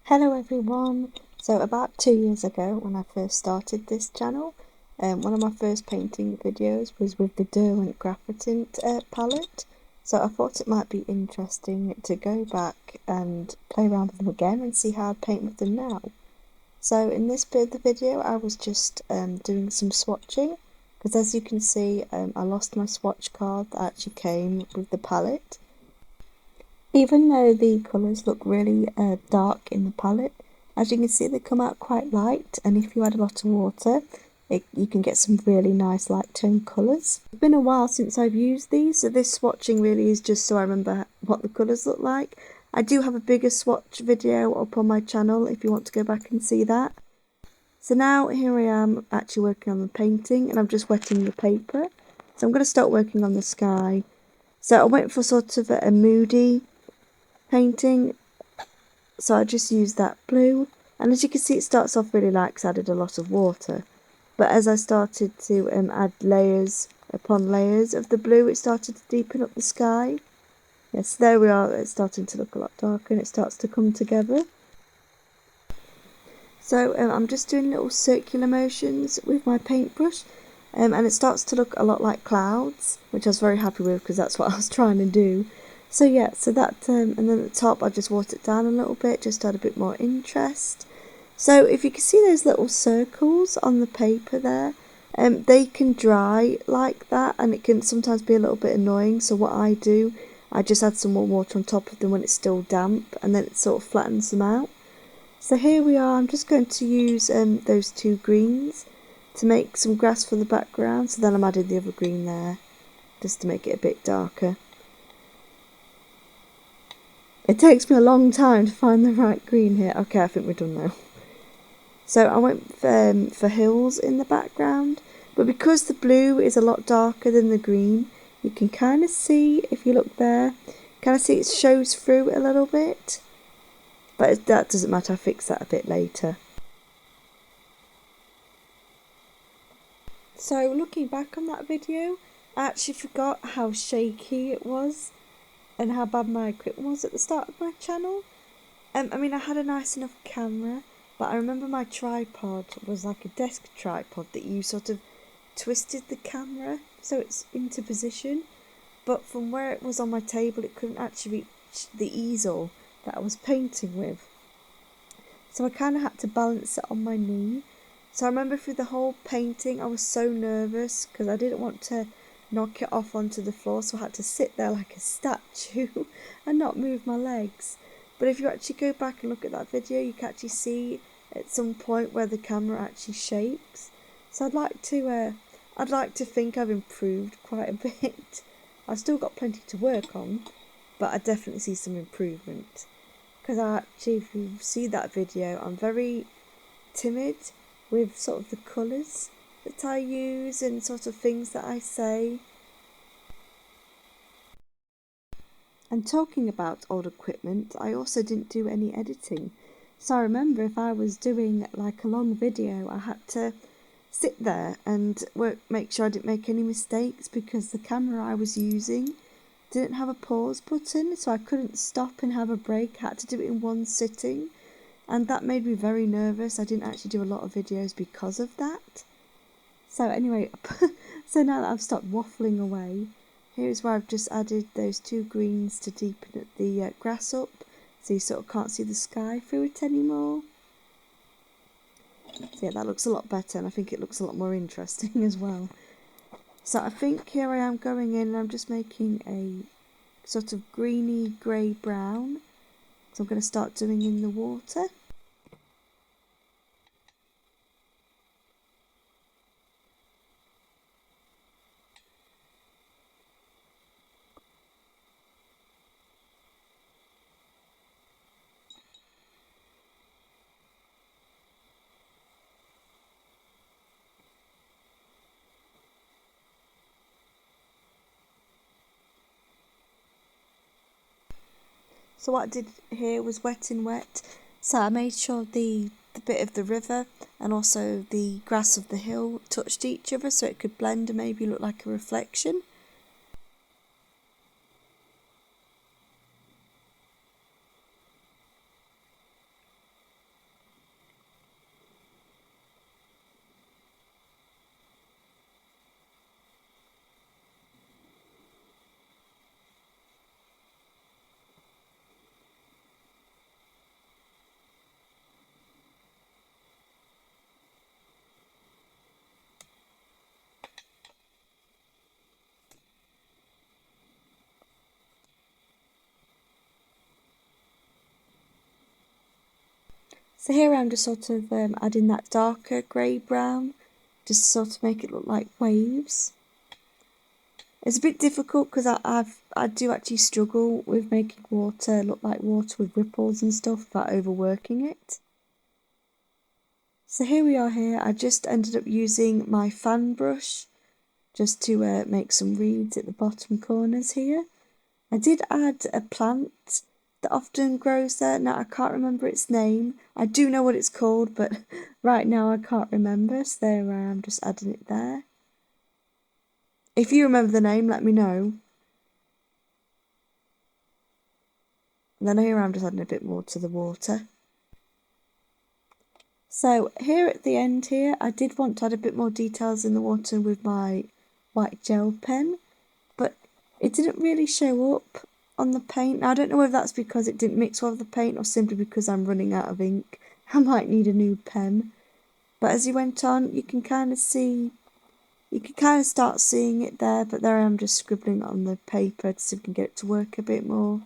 Hello everyone! So about 2 years ago when I first started this channel, one of my first painting videos was with the Derwent Graphitint palette. So I thought it might be interesting to go back and play around with them again and see how I paint with them now. So in this bit of the video I was just doing some swatching, because as you can see I lost my swatch card that actually came with the palette. Even though the colours look really dark in the palette, as you can see they come out quite light, and if you add a lot of water you can get some really nice light tone colours. It's been a while since I've used these, so this swatching really is just so I remember what the colours look like. I do have a bigger swatch video up on my channel if you want to go back and see that. So now here I am actually working on the painting, and I'm just wetting the paper. So I'm going to start working on the sky. So I went for sort of a moody painting, so I just used that blue, and as you can see it starts off really light because I added a lot of water, but as I started to add layers upon layers of the blue, it started to deepen up the sky. Yes, there we are, it's starting to look a lot darker and it starts to come together. So I'm just doing little circular motions with my paintbrush, and it starts to look a lot like clouds, which I was very happy with because that's what I was trying to do. So yeah, so that, and then at the top I just watered it down a little bit, just to add a bit more interest. So if you can see those little circles on the paper there, they can dry like that, and it can sometimes be a little bit annoying. So what I do, I just add some more water on top of them when it's still damp, and then it sort of flattens them out. So here we are, I'm just going to use those two greens to make some grass for the background, so then I'm adding the other green there, just to make it a bit darker. It takes me a long time to find the right green here. Okay, I think we're done now. So I went for hills in the background, but because the blue is a lot darker than the green, you can kind of see, if you look there, kind of see it shows through a little bit. But that doesn't matter, I'll fix that a bit later. So looking back on that video, I actually forgot how shaky it was and how bad my equipment was at the start of my channel. I mean, I had a nice enough camera, but I remember my tripod was like a desk tripod that you sort of twisted the camera so it's into position, but from where it was on my table it couldn't actually reach the easel that I was painting with. So I kind of had to balance it on my knee. So I remember through the whole painting I was so nervous because I didn't want to knock it off onto the floor, so I had to sit there like a statue and not move my legs. But if you actually go back and look at that video, you can actually see at some point where the camera actually shakes. So I'd like to think I've improved quite a bit. I've still got plenty to work on, but I definitely see some improvement. Because actually, if you see that video, I'm very timid with sort of the colours that I use and sort of things that I say. And talking about old equipment, I also didn't do any editing. So I remember if I was doing like a long video, I had to sit there and make sure I didn't make any mistakes because the camera I was using didn't have a pause button, so I couldn't stop and have a break. I had to do it in one sitting, and that made me very nervous. I didn't actually do a lot of videos because of that. So anyway, so now that I've stopped waffling away, here's where I've just added those two greens to deepen the grass up, so you sort of can't see the sky through it anymore. So yeah, that looks a lot better, and I think it looks a lot more interesting as well. So I think here I am going in and I'm just making a sort of greeny grey brown. So I'm going to start doing in the water. So what I did here was wet and wet. So I made sure the bit of the river and also the grass of the hill touched each other so it could blend and maybe look like a reflection. So here I'm just sort of adding that darker grey brown, just to sort of make it look like waves. It's a bit difficult because I do actually struggle with making water look like water with ripples and stuff without overworking it. So here we are here. I just ended up using my fan brush just to make some reeds at the bottom corners here. I did add a plant that often grows there. Now I can't remember its name. I do know what it's called, but right now I can't remember. So there I am, just adding it there. If you remember the name, let me know. And then here I'm just adding a bit more to the water. So here at the end here, I did want to add a bit more details in the water with my white gel pen, but it didn't really show up on the paint. Now, I don't know whether that's because it didn't mix well with the paint or simply because I'm running out of ink. I might need a new pen. But as you went on, you can kind of start seeing it there, but there I am just scribbling on the paper to see if we can get it to work a bit more.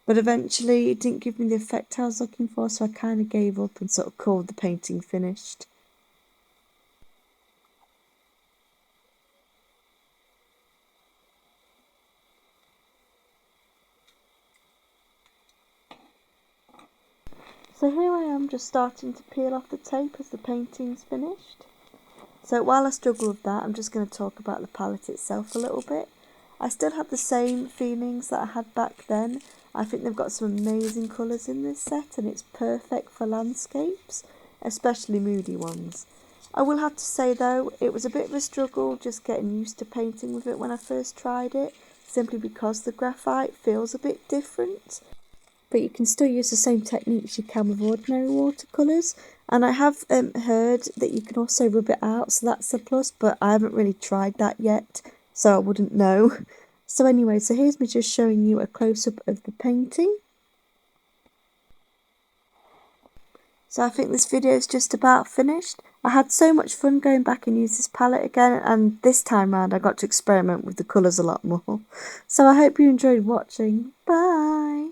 But eventually it didn't give me the effect I was looking for, so I kind of gave up and sort of called the painting finished. So here I am just starting to peel off the tape as the painting's finished. So while I struggle with that, I'm just going to talk about the palette itself a little bit. I still have the same feelings that I had back then. I think they've got some amazing colours in this set and it's perfect for landscapes, especially moody ones. I will have to say though, it was a bit of a struggle just getting used to painting with it when I first tried it, simply because the graphite feels a bit different. But you can still use the same techniques you can with ordinary watercolours. And I have heard that you can also rub it out, so that's a plus, but I haven't really tried that yet, so I wouldn't know. So anyway, so here's me just showing you a close-up of the painting. So I think this video is just about finished. I had so much fun going back and use this palette again, and this time round I got to experiment with the colours a lot more. So I hope you enjoyed watching. Bye!